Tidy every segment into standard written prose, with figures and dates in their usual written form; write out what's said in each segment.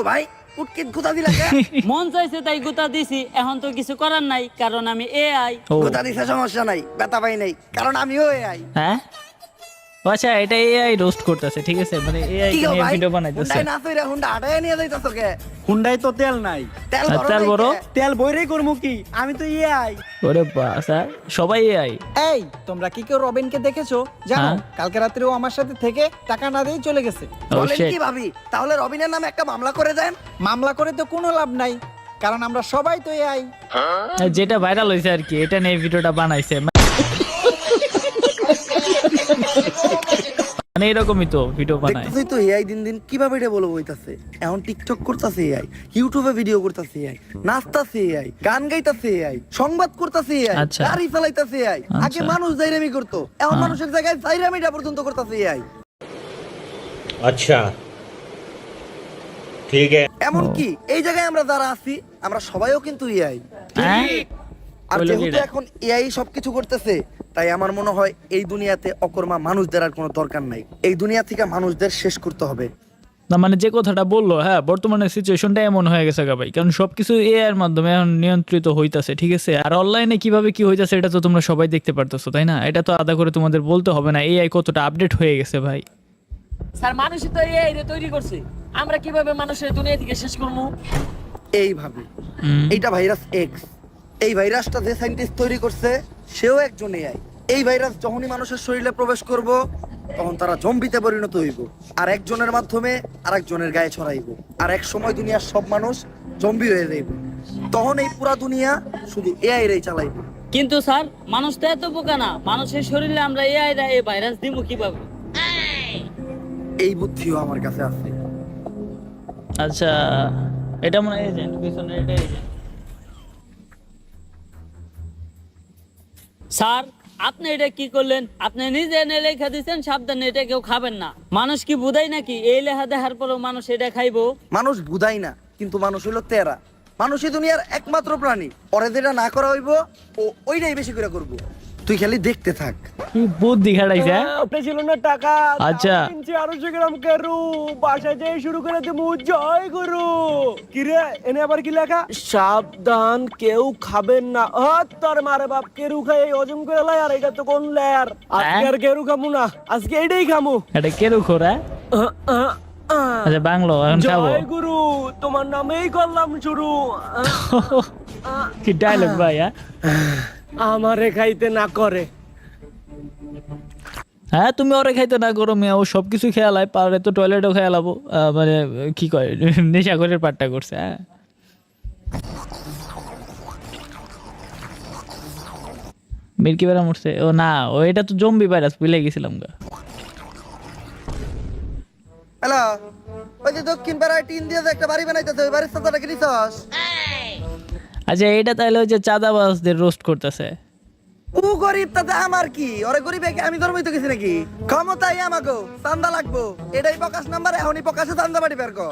ভাই উটকিট গুতা দিলা কে? মন চাইছে তাই গুতা দিছি, এখন তো কিছু করার নাই কারণ আমি এআই। ও গুতা দিছে সমস্যা নাই, ব্যথা পাই নাই, কারণ আমিও এআই। হ্যাঁ আচ্ছা, এটা এআই রোস্ট করতেছে, ঠিক আছে, মানে এআই কি গো নিয়ে ভাই, ভিডিও বানাইতেছে। হুন্ডাই না তৈরা হুন্ডা আটায় নিয়ে যাইতাছো কে? হুন্ডাই তো তেল নাই, তেল আর ভরো তেল নাই ভরো? কে? তেল বইরেই করবো কি, আমি তো আই। ওরে বাস, সবাই এআই। এই তোমরা কি কেউ রবিনকে দেখেছো? জানো হ্যাঁ। কালকে রাত্রে ও আমার সাথে থেকে টাকা না দিয়ে চলে গেছে। ও বলেন শিট। কি ভাবি, তাহলে রবিনের নামে একটা মামলা করে দেন। মামলা করে তো কোনো লাভ নাই, কারণ আমরা সবাই তো এআই। যেটা ভাইরাল হয়েছে আর কি, এটা নিয়ে ভিডিওটা বানাইছে, মানে এরকমই তো ভিডিও বানায়। দেখতেছই তো এআই দিন দিন কিভাবে এটা বলবো হইতাছে। এখন টিকটক করতেছে এআই, ইউটিউবে ভিডিও করতেছে এআই, নাচতাছে এআই, গান গাইতাছে এআই, সংবাদ করতেছে এআই, আচ্ছা। গাড়ি চালাইতাছে এআই। আগে আচ্ছা। মানুষ জাইরামি করতো, এখন মানুষের জায়গায় জাইরামিটা পর্যন্ত করতেছে এআই। अच्छा ठीक है। এমন কি এই জায়গায় আমরা যারা আছি, আমরা সবাইও কিন্তু এআই। হ্যাঁ আর বলো যেহেতু কিরা? এখন এআই সবকিছু করতেছে, তাই আমার মনে হয় এই দুনিয়াতে অকর্মা মানুষদের আর কোনো দরকার নাই। এই দুনিয়া থেকে মানুষদের শেষ করতে হবে। না মানে যে কথাটা বললো, হ্যাঁ বর্তমানে সিচুয়েশনটা এমন হয়ে গেছে গা ভাই, কারণ সবকিছু এআই এর মাধ্যমে এখন নিয়ন্ত্রিত হইতাছে, ঠিক আছে। আর অনলাইনে কিভাবে কি হইতাছে এটা তো তোমরা সবাই দেখতে পারতেছো, তাই না? এটা তো আলাদা করে তোমাদের বলতে হবে না এআই কতটা আপডেট হয়ে গেছে ভাই। স্যার মানুষই তো এআই রে তৈরি করছে, আমরা কিভাবে মানুষের দুনিয়া থেকে শেষ করবো? এইভাবে হুম। এইটা ভাইরাস এক্স, এই ভাইরাসটা যে সায়েন্টিস্ট তৈরি করছে সেও একজন এআই। এই ভাইরাস যখনই মানুষের শরীরে প্রবেশ করব, তখন তারা জম্বিতে পরিণত হইব, আর একজনের মাধ্যমে আরেকজনের গায়ে ছড়াইব, আর এক সময় দুনিয়ার সব মানুষ জম্বি হয়ে যাইব। তখন এই পুরা দুনিয়া শুধু এআই রেই চালাইব। কিন্তু স্যার মানুষ তো এত বোকা না, মানুষের শরীরে আমরা এআই রা এই ভাইরাস দিব কিভাবে? এই বুদ্ধিও আমার কাছে আছে। আচ্ছা এটা মনে হয় এজেন্ট, পিছনে এটা এজেন্ট। স্যার আপনি এটা কি করলেন? আপনি নিজে এনে লেখা দিচ্ছেন সাবধানে এটা কেউ খাবেন না। মানুষ কি বুঝাই নাকি এই লেখা দেখার পরেও মানুষ এটা খাইবো? মানুষ বুঝাই না, কিন্তু মানুষ হইলো তেরা। মানুষই দুনিয়ার একমাত্র প্রাণী, পরে যেটা না করা হইব ও ওইটাই বেশি করে করব। তুই খালি দেখতে থাক। কি বুদ্ধি খাটাইছে, হ্যাঁ? ওটা ছিল না টাকা, আচ্ছা। 200 গ্রাম কেরু বাসায় যেয়ে শুরু করে দেবো জয় গুরু। কিরে এনে আবার কি লেখা? সাবধান কেউ খাবেন না। তোর মারে বাপ, কেরু খাই হজম করে লাই, আর এটা তো কোন লেয়ার। আজকে আর কেরু খামু না, আজকে এইটাই খামু। এটা কেরু খোরা। আচ্ছা বাংলো এখন খাবো। জয় গুরু, তোমার নামেই করলাম শুরু। কি ডায়লগ ভাই, হ্যাঁ? আমারে খাইতে না করে। হ্যাঁ তুমি ওরে খাইতে না করো মেয়ে, ও সবকিছু খেয়ালায়, পারে তো টয়লেটও খেয়ালাবো, মানে কি কয় নেশাখোরের পাট্টা করছে, হ্যাঁ। মিল্কি বেড়া মরছে? ও না, ও এটা তো জম্বি ভাইরাস, ভুলে গেছিলাম গা। হ্যালো, ওই যে দক্ষিণ পাড়ায় টিন দিয়ে যে একটা বাড়ি বানাইতেছে, ওই বাড়ির সাথে কি দিছস? আচ্ছা এটা তাহলে ওই যে চাঁদাবাজদের রোস্ট করতেছে। ও গরিব, তাতে আমার কি? ওরে গরিব আমি ধর্মই তো গেছি নাকি? ক্ষমতাই আমাগো, চান্দা লাগবো, এটাই প্রকাশ নাম্বার, এখনই প্রকাশে চান্দা বাড়ি বের কর।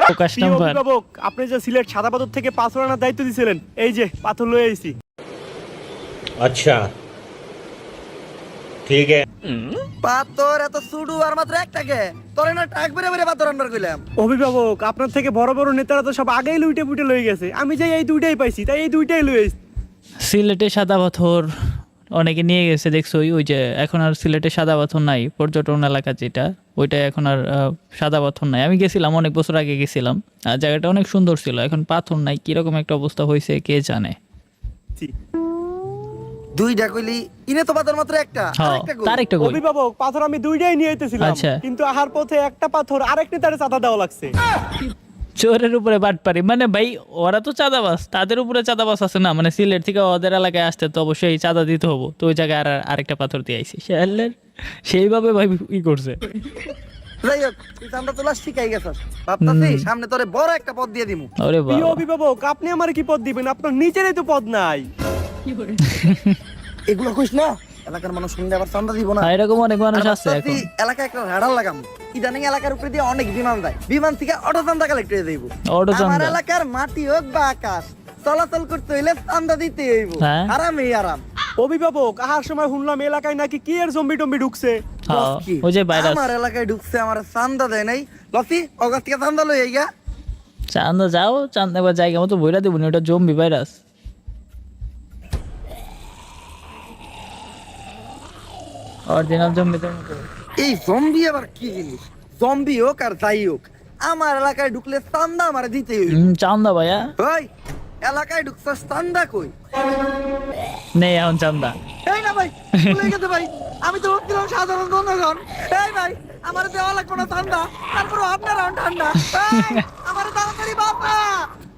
প্রকাশ প্রিয় নাম্বার। অভিভাবক, আপনি যে সিলেট সাদা পাথর থেকে পাথর আনার দায়িত্ব দিয়েছিলেন, এই যে পাথর লয়ে আইছি। अच्छा ठीक है। পাথর এত সুডু আর মাত্র একটাকে, তোরে না টাক বেরে বেরে পাথর আনবার কইলাম। অভিভাবক, আপনার থেকে বড় বড় নেতারা তো সব আগেই লুইটে পুটে লয়ে গেছে, আমি যে এই দুইটাই পাইছি, তাই এই দুইটাই লয়ে আইছি। সিলেটে সাদা পাথর অনেকে নিয়ে গেছে, দেখছো ওই যে এখন আর সিলেটে সাদা পাথর নাই, পর্যটন এলাকা যেটা, ওইটা এখন আর সাদা পাথর নাই। আমি গেছিলাম অনেক বছর আগে গেছিলাম, আর জায়গাটা অনেক সুন্দর ছিল, এখন পাথর নাই, কিরকম একটা অবস্থা হয়েছে কে জানে। দুইটা কইলি, ইনে তো পাথর মাত্র একটা, হ্যাঁ আরেকটা কই? তার একটা কই। অভিভাবক, পাথর আমি দুইটাই নিয়ে আইতেছিলাম, আচ্ছা। কিন্তু আহার পথে একটা পাথর আরেক নেতারে চাঁদা দেওয়া লাগছে। চোরের উপরে বাটপারি, মানে ভাই ওরা তো চাঁদাবাজ, তাদের উপরে চাঁদাবাজ আছে না, মানে সিলেট থেকে ওদের এলাকায় আসতে তো অবশ্যই চাঁদা দিতে হবো, তো ওই জায়গায় আরেকটা পাথর দিয়ে আইসি সেইভাবে ভাই ই করছে। যাই হোক, তুই চান্দা তোলা শিখাই গেছস, ভাবতাছি সামনে তোরে বড় একটা পদ দিয়ে দিমু। ওরে প্রিয় বাবা, অভিভাবক, আপনি আমার কি পদ দিবেন? আপনার নিজেরই তো পদ নাই। এগুলো কইস না, এলাকার মানুষ শুনলে আবার চান্দা দিব না। এরকম অনেক মানুষ আর আছে ভাবতাছি এখন। এলাকায় একটা রাডার লাগাম, ইদানিং এলাকার উপরে দিয়ে অনেক বিমান যায়, বিমান থেকে অটো চান্দা কালেক্ট হয়ে যাইব। অটো চান্দা। আমার এলাকার মাটি হোক বা আকাশ, চলাচল করতে হইলে চান্দা দিতে হইব। হ্যাঁ। আরামই আরাম। অভিভাবক আহার সময় শুনলাম এলাকায় নাকি কি এর জম্বি টম্বি ঢুকছে। হ্যাঁ, কি? ওই যে ভাইরাস আমার এলাকায় ঢুকছে, আমার চান্দা দেয় নাই। লসি অগাস্ট থেকে চান্দা লই আইগা। চান্দা যাও, চান্দা এবার জায়গা মতো বইরা দেবো না, ওটা জম্বি ভাইরাস। অরিজিনাল জম্বিদের মতো। এই জম্বি আবার কি জিনিস? জম্বি হোক আর যাই হোক, আমার এলাকায় ঢুকলে চান্দা আমার দিতে হইব। চান্দা ভাইয়া ওই এলাকায় ঢুকছস, চান্দা কই? নেই এখন চান্দা। এই না ভাই, ভুলে গেছে ভাই, আমি তো ভাবছিলাম সাধারণ জনগণ। এই ভাই, আমার দেওয়া লাগবে না চান্দা, তারপরে আপনারা ঠান্ডা। এই, আমার তাড়াতাড়ি বাবা।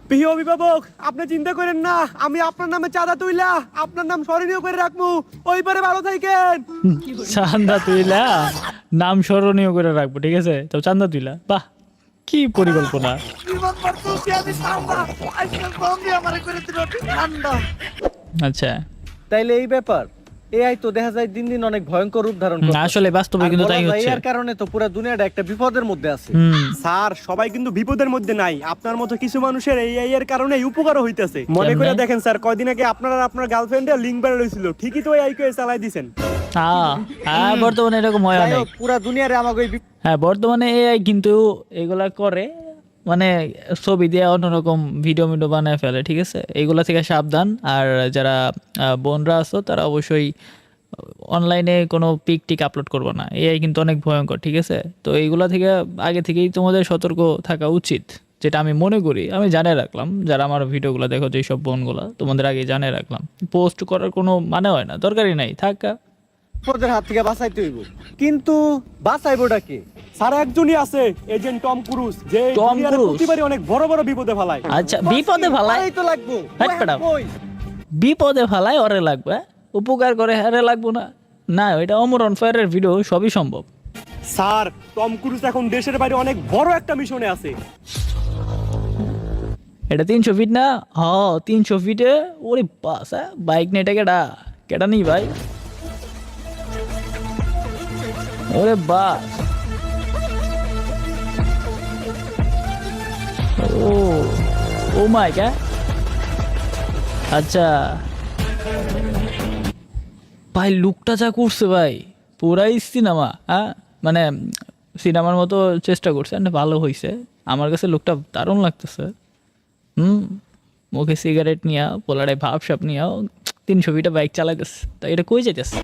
প্রিয় অভিভাবক, আপনি চিন্তা করেন না, আমি আপনার নামে চাঁদা তুইলা আপনার নাম স্মরণীয় করে রাখবো। ওই পারে ভালো থাকেন। চান্দা তুইলা নাম স্মরণীয় করে রাখবো, ঠিক আছে? তো চান্দা তুইলা, বাহ কি পরিকল্পনা। বিপদ পড়তেছি আমি, চান্দা আজকে জম্বি আমারে করে দিল ঠান্ডা। আচ্ছা, তাইলে এই ব্যাপার, এআই তো দেখা যায় দিন দিন অনেক ভয়ঙ্কর রূপ ধারণ করছে। আসলে বাস্তবে কিন্তু তাই হচ্ছে। এর কারণে তো পুরো দুনিয়াটা একটা বিপদের মধ্যে আছে। হুম। স্যার, সবাই কিন্তু বিপদের মধ্যে নাই। আপনার মতো কিছু মানুষের এআই এর কারণে উপকারও হইতেছে। মনে করে কেমনে? দেখেন স্যার, কয়দিন আগে আপনার আর আপনার গার্লফ্রেন্ডের লিংক বের হইছিল, ঠিকই তো এআই কে চালাই দিবেন। হ্যাঁ, বর্তমানে এরকম হয় যাই অনেক। হোক, পুরো দুনিয়ারে আমাকে এই হ্যাঁ, বর্তমানে এআই কিন্তু এগুলা করে, মানে ছবি দিয়ে অন্যরকম ভিডিও বানায় ফেলে, ঠিক আছে? এগুলা থেকে সাবধান। আর যারা বোনরা আছো তারা অবশ্যই অনলাইনে কোনো পিক টিক আপলোড করবো না। এআই কিন্তু অনেক ভয়ঙ্কর, ঠিক আছে? তো এইগুলা থেকে আগে থেকেই তোমাদের সতর্ক থাকা উচিত, যেটা আমি মনে করি। আমি জানিয়ে রাখলাম, যারা আমার ভিডিওগুলো দেখো, যেসব বোনগুলা, তোমাদের আগে জানিয়ে রাখলাম। পোস্ট করার কোনো মানে হয় না, দরকারই নাই, থাকা। বিপদের হাত থেকে বাঁচাইতে হইব। কিন্তু বাঁচাইবোটা কে? স্যার, একজনই আছে, এজেন্ট টম ক্রুজ, যে টম দুনিয়ার ক্রুজ? প্রতিবারই অনেক বড় বড় বিপদে ফেলায়। আচ্ছা, বিপদে ফেলায়? এই তো লাগবো। হাট পেটাও। বিপদে ফেলায় ওরে লাগবে, উপকার করে হারে লাগবো না? না, এটা অমর অন ফায়ারের ভিডিও, সবই সম্ভব। স্যার, টম ক্রুজ এখন দেশের বাইরে অনেক বড় একটা মিশনে আছে। এটা 300 ফিট না? হ, 300 ফিটে। ওরে বাস, বাইক নেই, এটা কেডা কেডা নেই ভাই? ওরে বাস, ও ও মাই গড। আচ্ছা ভাই, লুকটা যা করছে ভাই, পুরাই সিনেমা। হ্যাঁ, মানে সিনেমার মতো চেষ্টা করছে, and ভালো হয়েছে। আমার কাছে লুকটা দারুণ লাগতেছে। মুখে সিগারেট নিয়া, পোলারে ভাবসাপ নিয়া 300 ফিটে বাইক চালাইতেছে। তা এটা কই যাইতেছে?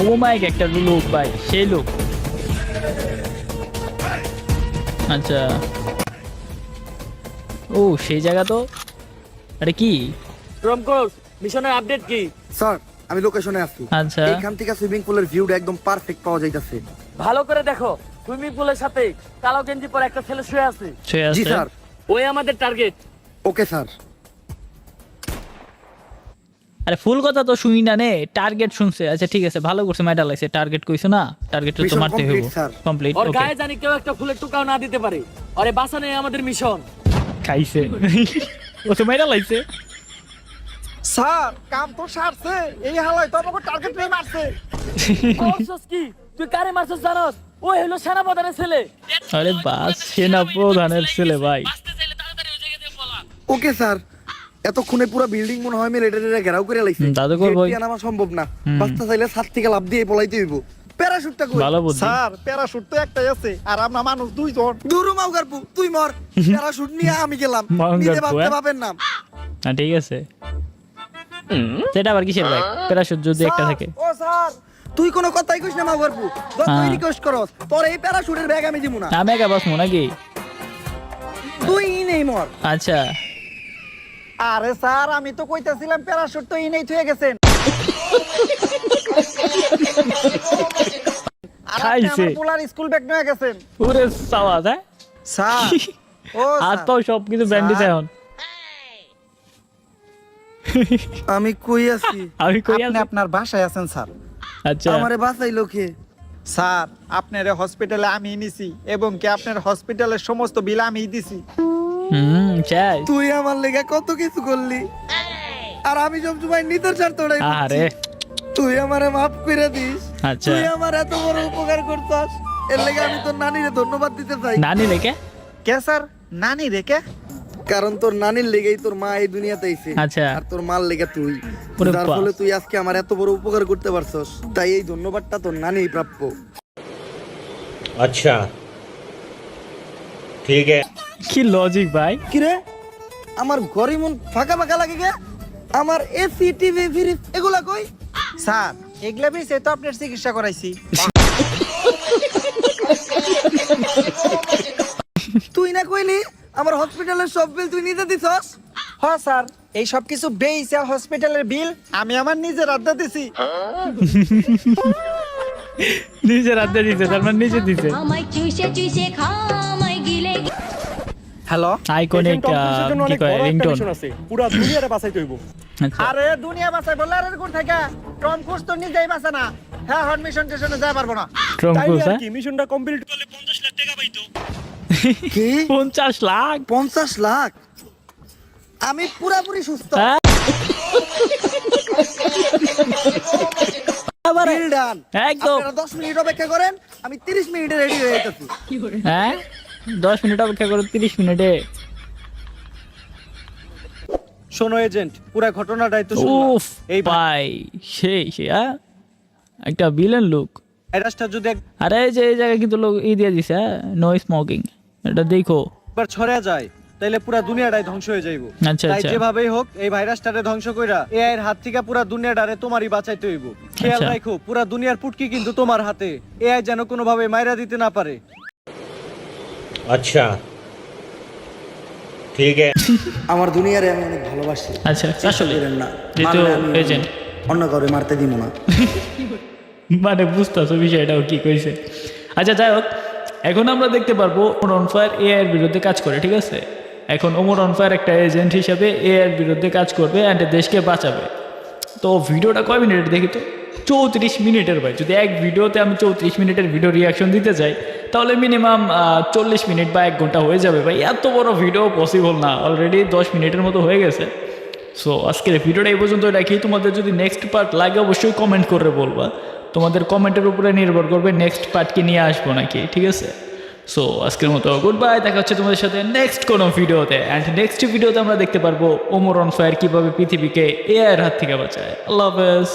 ও মাইক, একটা লুক ভাই, সেই লুক। আচ্ছা, ও সেই জায়গা তো। আরে কি টম ক্রুজ, মিশনের আপডেট কি? স্যার, আমি লোকেশনে আছি। আচ্ছা। এইখান থেকে সুইমিং পুলের ভিউটা একদম পারফেক্ট পাওয়া যাইতাছে। ভালো করে দেখো, সুইমিং পুলের সাথে কালো গেঞ্জি পরে একটা ছেলে শুয়ে আছে। ছুঁয়ে জি আছে? স্যার। ওই আমাদের টার্গেট। Okay sir. আরে ফুল কথা তো শুনি না নে, টার্গেট শুনছে। আচ্ছা ঠিক আছে, ভালো করছে, মাইডা লাগছে। টার্গেট কইছো না, টার্গেট তো Mission মারতে complete, হইব। sir. কমপ্লিট। ওর ওকে, গায়ে জানি কেউ একটা ফুলের টুকাও না দিতে পারে। আরে বাঁচানোই আমাদের মিশন। খাইছে। ও তো মাইডা লাগছে। স্যার, কাম তো সারছে, এই হালাই তো আমাকে টার্গেট নিয়ে মারছে। বলছস কি? তুই কারে মারছস জানোস? ওই হলো সেনাপ্রধানের ছেলে। আরে বাস, সেনা প্রধানের ছেলে ভাই। বাঁচতে চাইলে তাড়াতাড়ি ওই জায়গা থেকে পলা। Okay sir. এতক্ষণে পুরো বিল্ডিং মনে হয় মিলিটারিরা ঘেরাও করে লাইছে। দাদু করবো। গেট দিয়ে নামা সম্ভব না। বাঁচতে চাইলে ছাদ থেকে লাফ দিয়ে পলাইতে হইব। প্যারাশুটটা কই? ভালো বুদ্ধি। স্যার, প্যারাশুট তো একটাই আছে, আর আমরা মানুষ দুইজন। দূর মাউগারপু, তুই মর। প্যারাশুট নিয়ে আমি গেলাম। মাউগারপু, নিজে ভাবতে হ্যাঁ? পাবেন নাম। হ্যাঁ ঠিক আছে। সেটা আবার কিসের ভাই? প্যারাশুট যদি একটা থাকে। ও স্যার, তুই কোনো কথাই কইস না মাউগারপু। যতই হ্যাঁ। রিকোয়েস্ট করস, তোর এই প্যারাশুটের ব্যাগ আমি দিমু না। আমি একা বাসমু নাকি? তুই নেই মর। আচ্ছা, আরে স্যার, আমি তো কইতাছিলাম প্যারাশুট তো ইনেই থুয়ে গেছেন। আর আপনি খাইছে। আমার পোলার স্কুল ব্যাগ নিয়ে গেছেন। পুরে সাওয়াজ, হ্যাঁ? স্যার, ও হাত স্যার, পাও সব কিছু ব্যান্ডেজ এখন। আমি কই আছি? আমি কই আপনি আছি? আপনার বাসায় আছেন স্যার। আচ্ছা, আমারে বাঁচাইলো কে? স্যার, আপনার হসপিটালে আমি নিছি এবং কি আপনার হসপিটালের সমস্ত বিল আমি দিছি। চাই। তুই আমার লেগে কত কিছু করলি, আর আমি সব সময় নিতর চার তোড়াই। আরে তুই আমারে মাফ করে দিস। আচ্ছা, তুই আমার এত বড় উপকার করছস, এর লেগে আমি তোর নানিরে ধন্যবাদ দিতে চাই। নানি রেখে? কে স্যার? নানি রেখে? কারণ তোর নানির লেগেই তোর মা এই দুনিয়াতে আইছে। আচ্ছা। আর তোর মার লেগে তুই, ওরে যার বাস। ফলে তুই আজকে আমার এত বড় উপকার করতে পারছস, তাই এই ধন্যবাদটা তোর নানিই প্রাপ্য। अच्छा ठीक है। কি লজিক ভাই। কিরে আমার ঘরে মন ফাঁকা ফাঁকা লাগে গে? আমার এসি টিভি ফ্রিজ এগুলা কই? স্যার এগুলা বেশি তো আপনার চিকিৎসা করাইছি। তুই না কইলি আমার হসপিটালের সব বিল তুই নিজে দিছস? হ্যাঁ স্যার, এই সব কিছু বেইসা হসপিটালের বিল আমি আমার নিজের আড্ডা দিছি। নিজের হাতে দিছে, তার মানে নিজে দিছে। আমায় চুষে চুষে খামায় গিলে হ্যালো, আইকনিক টম ক্রুজের জন্য কি অনেক কয় বড় একটা রিংটোন। মিশন আছে, পুরা দুনিয়ারে বাঁচাইতে হইব। আচ্ছা আরে দুনিয়া বাঁচাই বললে আর কোন থেকে? টম ক্রুজ তো নিজেই বাঁচে না। হ্যাঁ, হট মিশন স্টেশনে যাই পারবো না। টম তাইলে ক্রুজ, আর হ্যাঁ? কি মিশনটা কমপ্লিট করলে 50 লাখ টাকা পাইতো। কি 50 লাখ? 50 লাখ? আমি পুরাপুরি সুস্থ। হ্যাঁ? Deal done. একদম। আপনারা 10 মিনিট অপেক্ষা করেন, আমি 30 মিনিটে রেডি হয়ে যাচ্ছি। হ্যাঁ 10 মিনিট অপেক্ষা করো, 30 মিনিটে। শোনো এজেন্ট, পুরো ঘটনাটাই তো শুনলাম। উফ এই ভাই সেই হ্যাঁ একটা ভিলেন লুক। ভাইরাসটা যদি আরে এই যে এই জায়গায় কিন্তু লোক দিয়ে দিছে, হ্যাঁ নো স্মোকিং, এটা দেখো। একবার ছড়া যায় তাইলে পুরা দুনিয়াটাই ধ্বংস হয়ে যাইব। আচ্ছা, তাই আচ্ছা। যেভাবেই হোক এই ভাইরাসটারে ধ্বংস কইরা এআই এর হাত থেকে পুরা দুনিয়াটারে তোমারই বাঁচাইতে হইব। খেয়াল আচ্ছা। রাখো পুরা দুনিয়ার পুটকি কিন্তু তোমার হাতে। এআই যেন কোনোভাবে মাইরা দিতে না পারে। अच्छा ठीक है। আমার দুনিয়ারে আমি অনেক ভালোবাসি। আচ্ছা আসলে করেন না, যেহেতু মারলে আমি এজেন্ট অন্য কাউরে মারতে দিব না। মানে বুঝতেছো বিষয়টাও কি কইছে। আচ্ছা যাই হোক, এখন আমরা দেখতে পারবো ওমর অন ফায়ার এআই এর বিরুদ্ধে কাজ করে, ঠিক আছে? এখন ওমর অন ফায়ার একটা এজেন্ট হিসেবে এআই এর বিরুদ্ধে কাজ করবে অ্যান্ড দেশকে বাঁচাবে। তো ভিডিওটা কয় মিনিট দেখি তো? 34 মিনিটের ভাই। যদি এক ভিডিওতে আমি 34 মিনিটের ভিডিও রিয়াকশন দিতে যাই তাহলে মিনিমাম 40 মিনিট বা 1 ঘন্টা হয়ে যাবে ভাই। এত বড় ভিডিও পসিবল না, অলরেডি 10 মিনিটের মতো হয়ে গেছে। সো আজকের ভিডিওটা এই পর্যন্ত রাখি। তোমাদের যদি নেক্সট পার্ট লাগে অবশ্যই কমেন্ট করে বলবা। তোমাদের কমেন্টের উপরে নির্ভর করবে নেক্সট পার্ট কি নিয়ে আসবো নাকি, ঠিক আছে? সো আজকের মতো গুড বাই, দেখা হচ্ছে তোমাদের সাথে নেক্সট কোনো ভিডিওতে। অ্যান্ড নেক্সট ভিডিওতে আমরা দেখতে পারবো ওমর অন ফায়ার কীভাবে পৃথিবীকে এআই এর হাত থেকে বাঁচায়। আল্লাহ হাফেজ।